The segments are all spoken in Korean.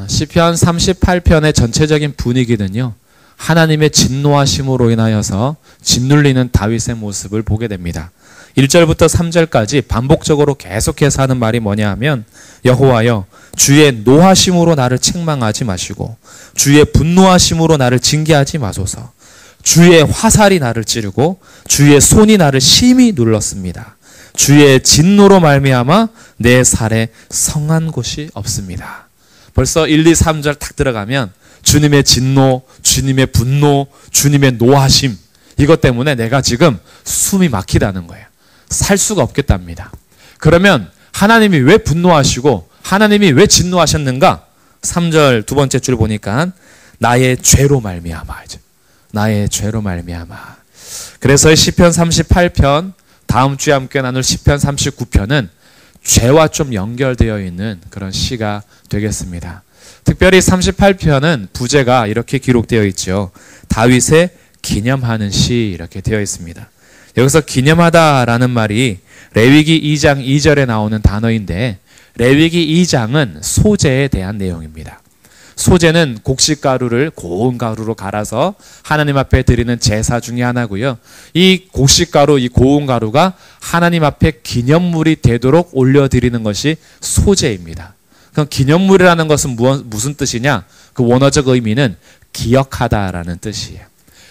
시편 38편의 전체적인 분위기는요, 하나님의 진노하심으로 인하여서 짓눌리는 다윗의 모습을 보게 됩니다. 1절부터 3절까지 반복적으로 계속해서 하는 말이 뭐냐 하면, 여호와여 주의 노하심으로 나를 책망하지 마시고 주의 분노하심으로 나를 징계하지 마소서. 주의 화살이 나를 찌르고 주의 손이 나를 심히 눌렀습니다. 주의 진노로 말미암아 내 살에 성한 곳이 없습니다. 벌써 1, 2, 3절 딱 들어가면 주님의 진노, 주님의 분노, 주님의 노하심, 이것 때문에 내가 지금 숨이 막히다는 거예요. 살 수가 없겠답니다. 그러면 하나님이 왜 분노하시고 하나님이 왜 진노하셨는가? 3절 두 번째 줄 보니까 나의 죄로 말미암아, 나의 죄로 말미암아. 그래서 시편 38편, 다음 주에 함께 나눌 시편 39편은 죄와 좀 연결되어 있는 그런 시가 되겠습니다. 특별히 38편은 부제가 이렇게 기록되어 있죠. 다윗의 기념하는 시, 이렇게 되어 있습니다. 여기서 기념하다라는 말이 레위기 2장 2절에 나오는 단어인데, 레위기 2장은 소제에 대한 내용입니다. 소제는 곡식가루를 고운 가루로 갈아서 하나님 앞에 드리는 제사 중에 하나고요. 이 곡식가루, 이 고운 가루가 하나님 앞에 기념물이 되도록 올려드리는 것이 소제입니다. 그럼 기념물이라는 것은 무슨 뜻이냐? 그 원어적 의미는 기억하다라는 뜻이에요.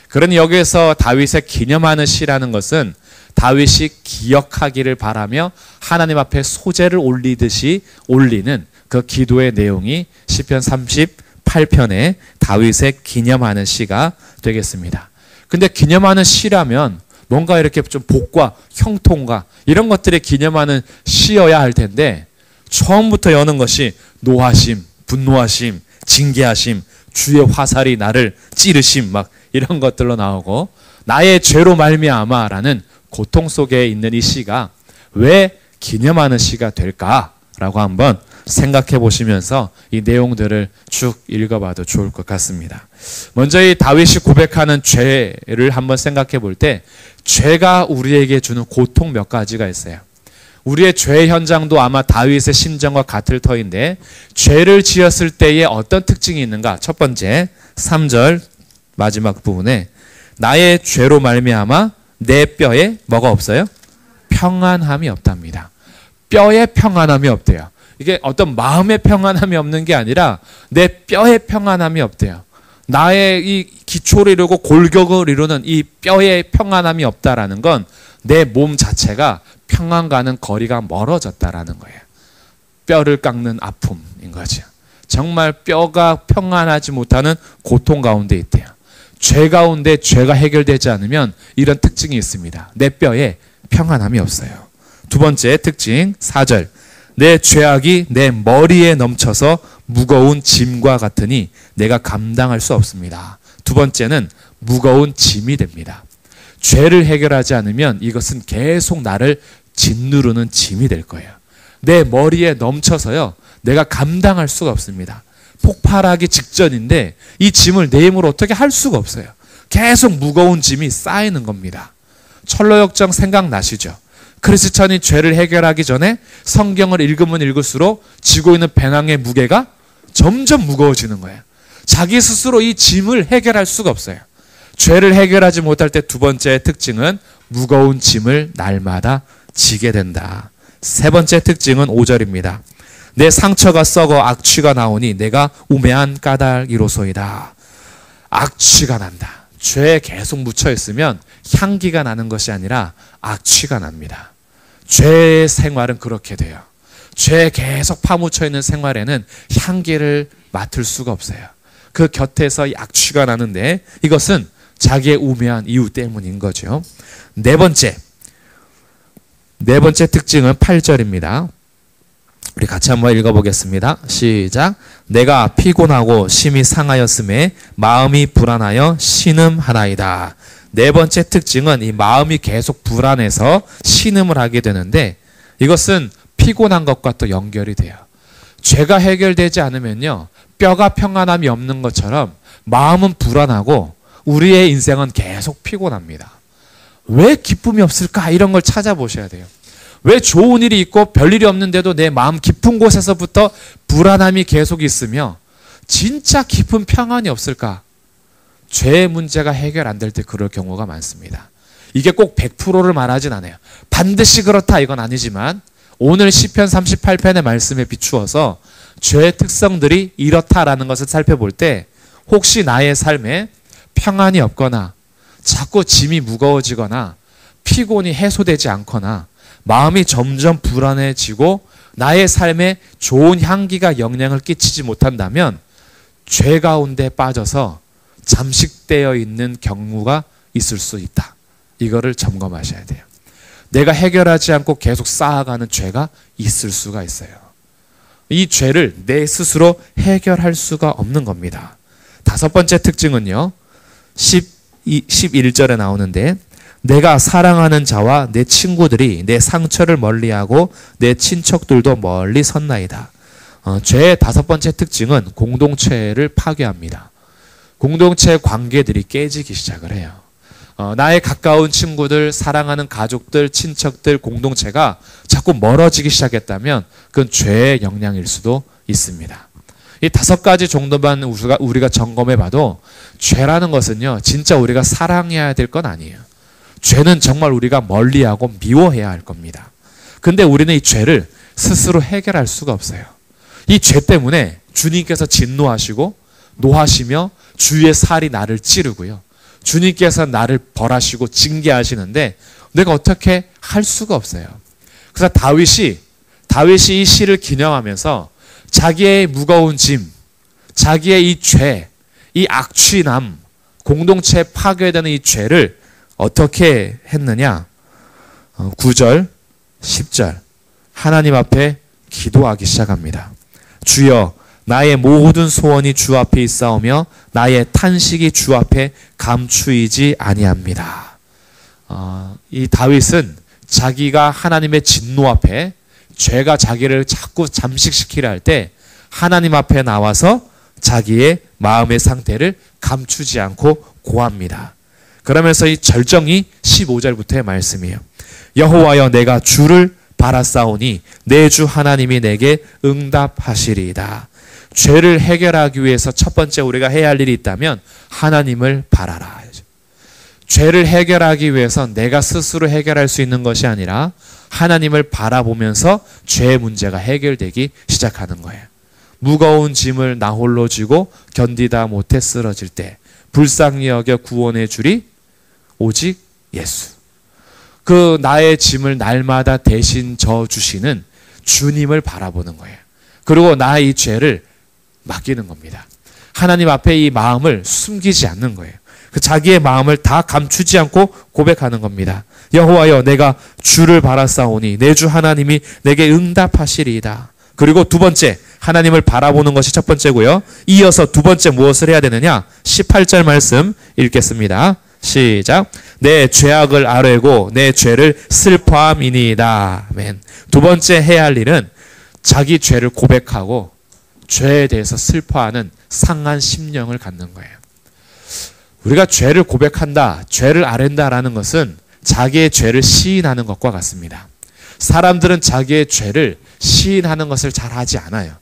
그러니 여기에서 다윗의 기념하는 시라는 것은 다윗이 기억하기를 바라며 하나님 앞에 소제를 올리듯이 올리는 그 기도의 내용이 시편 38편의 다윗의 기념하는 시가 되겠습니다. 근데 기념하는 시라면 뭔가 이렇게 좀 복과 형통과 이런 것들에 기념하는 시여야 할 텐데, 처음부터 여는 것이 노하심, 분노하심, 징계하심, 주의 화살이 나를 찌르심, 막 이런 것들로 나오고, 나의 죄로 말미암아라는 고통 속에 있는 이 시가 왜 기념하는 시가 될까라고 한번 생각해 보시면서 이 내용들을 쭉 읽어봐도 좋을 것 같습니다. 먼저 이 다윗이 고백하는 죄를 한번 생각해 볼 때, 죄가 우리에게 주는 고통 몇 가지가 있어요. 우리의 죄 현장도 아마 다윗의 심정과 같을 터인데, 죄를 지었을 때에 어떤 특징이 있는가? 첫 번째, 3절 마지막 부분에 나의 죄로 말미암아 내 뼈에 뭐가 없어요? 평안함이 없답니다. 뼈에 평안함이 없대요. 이게 어떤 마음의 평안함이 없는 게 아니라 내 뼈에 평안함이 없대요. 나의 이 기초를 이루고 골격을 이루는 이 뼈에 평안함이 없다라는 건 내 몸 자체가 평안과는 거리가 멀어졌다라는 거예요. 뼈를 깎는 아픔인 거죠. 정말 뼈가 평안하지 못하는 고통 가운데 있대요. 죄 가운데 죄가 해결되지 않으면 이런 특징이 있습니다. 내 뼈에 평안함이 없어요. 두 번째 특징 4절, 내 죄악이 내 머리에 넘쳐서 무거운 짐과 같으니 내가 감당할 수 없습니다. 두 번째는 무거운 짐이 됩니다. 죄를 해결하지 않으면 이것은 계속 나를 짓누르는 짐이 될 거예요. 내 머리에 넘쳐서요, 내가 감당할 수가 없습니다. 폭발하기 직전인데 이 짐을 내 힘으로 어떻게 할 수가 없어요. 계속 무거운 짐이 쌓이는 겁니다. 철로역정 생각나시죠? 크리스천이 죄를 해결하기 전에 성경을 읽으면 읽을수록 지고 있는 배낭의 무게가 점점 무거워지는 거예요. 자기 스스로 이 짐을 해결할 수가 없어요. 죄를 해결하지 못할 때 두 번째 특징은 무거운 짐을 날마다 지게 된다. 세 번째 특징은 5절입니다. 내 상처가 썩어 악취가 나오니 내가 우매한 까닭이로소이다. 악취가 난다. 죄에 계속 묻혀 있으면 향기가 나는 것이 아니라 악취가 납니다. 죄의 생활은 그렇게 돼요. 죄에 계속 파묻혀 있는 생활에는 향기를 맡을 수가 없어요. 그 곁에서 악취가 나는데 이것은 자기의 우매한 이유 때문인 거죠. 네 번째 특징은 8절입니다. 우리 같이 한번 읽어보겠습니다. 시작. 내가 피곤하고 심히 상하였음에 마음이 불안하여 신음하나이다. 네 번째 특징은 이 마음이 계속 불안해서 신음을 하게 되는데, 이것은 피곤한 것과 또 연결이 돼요. 죄가 해결되지 않으면요, 뼈가 평안함이 없는 것처럼 마음은 불안하고 우리의 인생은 계속 피곤합니다. 왜 기쁨이 없을까? 이런 걸 찾아보셔야 돼요. 왜 좋은 일이 있고 별일이 없는데도 내 마음 깊은 곳에서부터 불안함이 계속 있으며 진짜 깊은 평안이 없을까? 죄의 문제가 해결 안 될 때 그럴 경우가 많습니다. 이게 꼭 100%를 말하진 않아요. 반드시 그렇다 이건 아니지만 오늘 시편 38편의 말씀에 비추어서 죄의 특성들이 이렇다라는 것을 살펴볼 때 혹시 나의 삶에 평안이 없거나 자꾸 짐이 무거워지거나 피곤이 해소되지 않거나 마음이 점점 불안해지고 나의 삶에 좋은 향기가 영향을 끼치지 못한다면 죄 가운데 빠져서 잠식되어 있는 경우가 있을 수 있다. 이거를 점검하셔야 돼요. 내가 해결하지 않고 계속 쌓아가는 죄가 있을 수가 있어요. 이 죄를 내 스스로 해결할 수가 없는 겁니다. 다섯 번째 특징은요. 11절에 나오는데 내가 사랑하는 자와 내 친구들이 내 상처를 멀리하고 내 친척들도 멀리 섰나이다. 죄의 다섯 번째 특징은 공동체를 파괴합니다. 공동체 관계들이 깨지기 시작을 해요. 나의 가까운 친구들, 사랑하는 가족들, 친척들, 공동체가 자꾸 멀어지기 시작했다면 그건 죄의 영향일 수도 있습니다. 이 다섯 가지 정도만 우리가 점검해 봐도 죄라는 것은요, 진짜 우리가 사랑해야 될 건 아니에요. 죄는 정말 우리가 멀리하고 미워해야 할 겁니다. 근데 우리는 이 죄를 스스로 해결할 수가 없어요. 이 죄 때문에 주님께서 진노하시고 노하시며 주의 살이 나를 찌르고요. 주님께서 나를 벌하시고 징계하시는데 내가 어떻게 할 수가 없어요. 그래서 다윗이 이 시를 기념하면서 자기의 무거운 짐, 자기의 이 죄, 이 악취남, 공동체에 파괴되는 이 죄를 어떻게 했느냐? 9절, 10절 하나님 앞에 기도하기 시작합니다. 주여 나의 모든 소원이 주 앞에 있사오며 나의 탄식이 주 앞에 감추이지 아니합니다. 이 다윗은 자기가 하나님의 진노 앞에 죄가 자기를 자꾸 잠식시키려 할 때 하나님 앞에 나와서 자기의 마음의 상태를 감추지 않고 고합니다. 그러면서 이 절정이 15절부터의 말씀이에요. 여호와여 내가 주를 바라싸우니 내 주 하나님이 내게 응답하시리이다. 죄를 해결하기 위해서 첫 번째 우리가 해야 할 일이 있다면 하나님을 바라라. 죄를 해결하기 위해서 내가 스스로 해결할 수 있는 것이 아니라 하나님을 바라보면서 죄의 문제가 해결되기 시작하는 거예요. 무거운 짐을 나 홀로 지고 견디다 못해 쓰러질 때 불쌍히 여겨 구원해 주리 오직 예수. 그 나의 짐을 날마다 대신 져 주시는 주님을 바라보는 거예요. 그리고 나의 이 죄를 맡기는 겁니다. 하나님 앞에 이 마음을 숨기지 않는 거예요. 그 자기의 마음을 다 감추지 않고 고백하는 겁니다. 여호와여 내가 주를 바라싸우니 내 주 하나님이 내게 응답하시리이다. 그리고 두 번째 하나님을 바라보는 것이 첫 번째고요. 이어서 두 번째 무엇을 해야 되느냐? 18절 말씀 읽겠습니다. 시작. 내 죄악을 아뢰고 내 죄를 슬퍼함이니이다. 아멘. 두 번째 해야 할 일은 자기 죄를 고백하고 죄에 대해서 슬퍼하는 상한 심령을 갖는 거예요. 우리가 죄를 고백한다, 죄를 아랜다라는 것은 자기의 죄를 시인하는 것과 같습니다. 사람들은 자기의 죄를 시인하는 것을 잘 하지 않아요.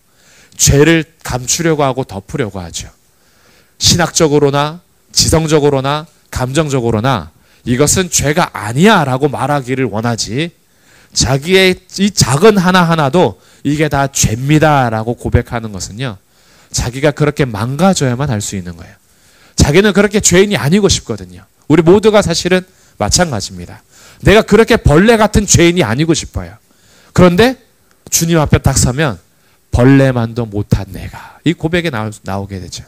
죄를 감추려고 하고 덮으려고 하죠. 신학적으로나 지성적으로나 감정적으로나 이것은 죄가 아니야 라고 말하기를 원하지 자기의 이 작은 하나하나도 이게 다 죄입니다 라고 고백하는 것은요. 자기가 그렇게 망가져야만 할 수 있는 거예요. 자기는 그렇게 죄인이 아니고 싶거든요. 우리 모두가 사실은 마찬가지입니다. 내가 그렇게 벌레 같은 죄인이 아니고 싶어요. 그런데 주님 앞에 딱 서면 벌레만도 못한 내가 이 고백에 나오게 되죠.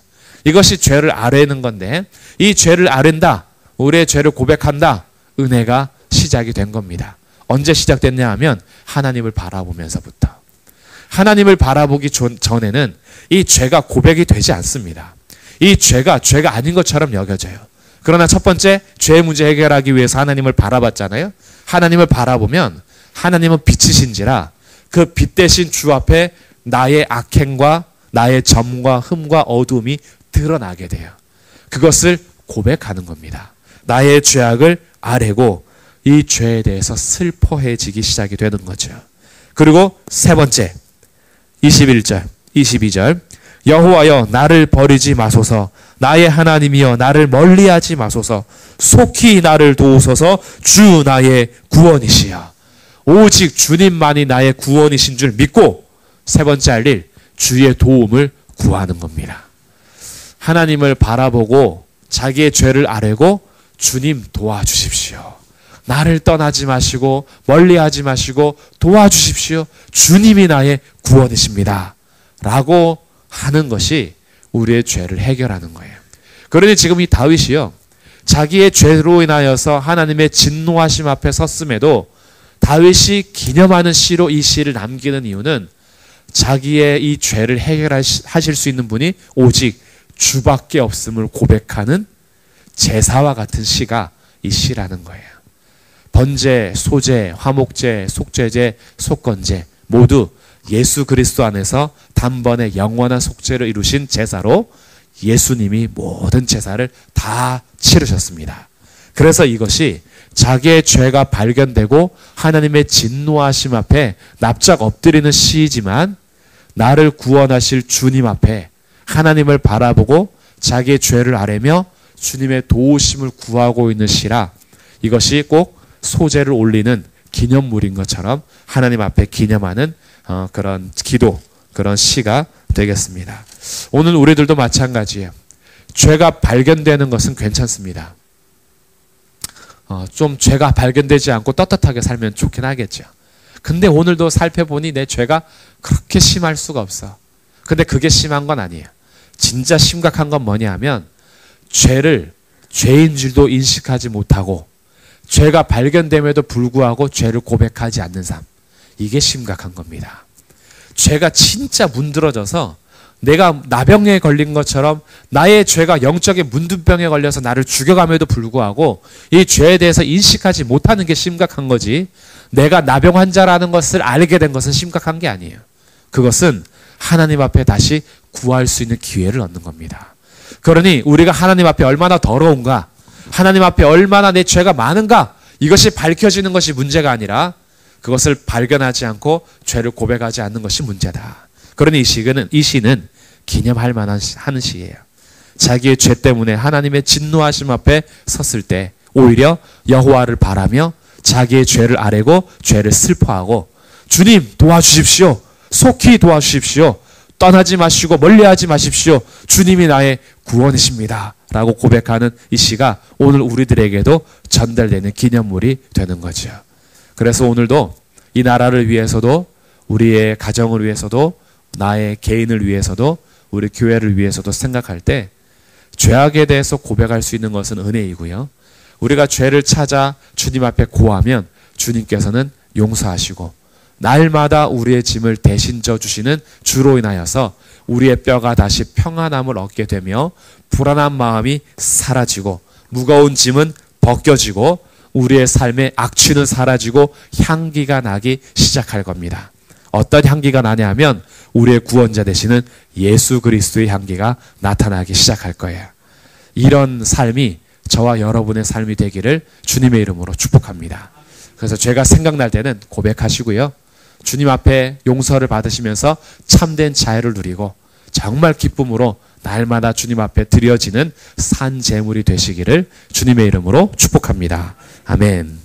이것이 죄를 아뢰는 건데 이 죄를 아랜다, 우리의 죄를 고백한다, 은혜가 시작이 된 겁니다. 언제 시작됐냐 하면 하나님을 바라보면서부터. 하나님을 바라보기 전에는 이 죄가 고백이 되지 않습니다. 이 죄가 아닌 것처럼 여겨져요. 그러나 첫 번째 죄의 문제 해결하기 위해서 하나님을 바라봤잖아요. 하나님을 바라보면 하나님은 빛이신지라 그 빛 대신 주 앞에 나의 악행과 나의 점과 흠과 어두움이 드러나게 돼요. 그것을 고백하는 겁니다. 나의 죄악을 아뢰고 이 죄에 대해서 슬퍼해지기 시작이 되는 거죠. 그리고 세 번째 21절, 22절 여호와여 나를 버리지 마소서. 나의 하나님이여 나를 멀리하지 마소서. 속히 나를 도우소서. 주 나의 구원이시여. 오직 주님만이 나의 구원이신 줄 믿고 세 번째 할 일, 주의 도움을 구하는 겁니다. 하나님을 바라보고 자기의 죄를 아뢰고 주님 도와주십시오. 나를 떠나지 마시고 멀리하지 마시고 도와주십시오. 주님이 나의 구원이십니다. 라고 하는 것이 우리의 죄를 해결하는 거예요. 그러니 지금 이 다윗이요, 자기의 죄로 인하여서 하나님의 진노하심 앞에 섰음에도 다윗이 기념하는 시로 이 시를 남기는 이유는 자기의 이 죄를 해결하실 수 있는 분이 오직 주밖에 없음을 고백하는 제사와 같은 시가 이 시라는 거예요. 번제, 소제, 화목제, 속죄제, 속건제 모두 예수 그리스도 안에서 단번에 영원한 속죄를 이루신 제사로 예수님이 모든 제사를 다 치르셨습니다. 그래서 이것이 자기의 죄가 발견되고 하나님의 진노하심 앞에 납작 엎드리는 시이지만 나를 구원하실 주님 앞에 하나님을 바라보고 자기의 죄를 아뢰며 주님의 도우심을 구하고 있는 시라 이것이 꼭 소제를 올리는 기념물인 것처럼 하나님 앞에 기념하는 그런 기도, 그런 시가 되겠습니다. 오늘 우리들도 마찬가지예요. 죄가 발견되는 것은 괜찮습니다. 좀 죄가 발견되지 않고 떳떳하게 살면 좋긴 하겠죠. 근데 오늘도 살펴보니 내 죄가 그렇게 심할 수가 없어. 근데 그게 심한 건 아니에요. 진짜 심각한 건 뭐냐 하면 죄를 죄인 줄도 인식하지 못하고 죄가 발견됨에도 불구하고 죄를 고백하지 않는 삶. 이게 심각한 겁니다. 죄가 진짜 문드러져서 내가 나병에 걸린 것처럼 나의 죄가 영적인 문둥병에 걸려서 나를 죽여감에도 불구하고 이 죄에 대해서 인식하지 못하는 게 심각한 거지, 내가 나병 환자라는 것을 알게 된 것은 심각한 게 아니에요. 그것은 하나님 앞에 다시 구할 수 있는 기회를 얻는 겁니다. 그러니 우리가 하나님 앞에 얼마나 더러운가, 하나님 앞에 얼마나 내 죄가 많은가, 이것이 밝혀지는 것이 문제가 아니라 그것을 발견하지 않고 죄를 고백하지 않는 것이 문제다. 그러니 이 시는 기념할 만한 하는 시예요. 자기의 죄 때문에 하나님의 진노하심 앞에 섰을 때 오히려 여호와를 바라며 자기의 죄를 아뢰고 죄를 슬퍼하고 주님 도와주십시오. 속히 도와주십시오. 떠나지 마시고 멀리하지 마십시오. 주님이 나의 구원이십니다. 라고 고백하는 이 시가 오늘 우리들에게도 전달되는 기념물이 되는 거죠. 그래서 오늘도 이 나라를 위해서도 우리의 가정을 위해서도 나의 개인을 위해서도 우리 교회를 위해서도 생각할 때 죄악에 대해서 고백할 수 있는 것은 은혜이고요. 우리가 죄를 찾아 주님 앞에 고하면 주님께서는 용서하시고 날마다 우리의 짐을 대신 져주시는 주로 인하여서 우리의 뼈가 다시 평안함을 얻게 되며 불안한 마음이 사라지고 무거운 짐은 벗겨지고 우리의 삶의 악취는 사라지고 향기가 나기 시작할 겁니다. 어떤 향기가 나냐 하면 우리의 구원자 되시는 예수 그리스도의 향기가 나타나기 시작할 거예요. 이런 삶이 저와 여러분의 삶이 되기를 주님의 이름으로 축복합니다. 그래서 죄가 생각날 때는 고백하시고요. 주님 앞에 용서를 받으시면서 참된 자유를 누리고 정말 기쁨으로 날마다 주님 앞에 드려지는 산 제물이 되시기를 주님의 이름으로 축복합니다. 아멘.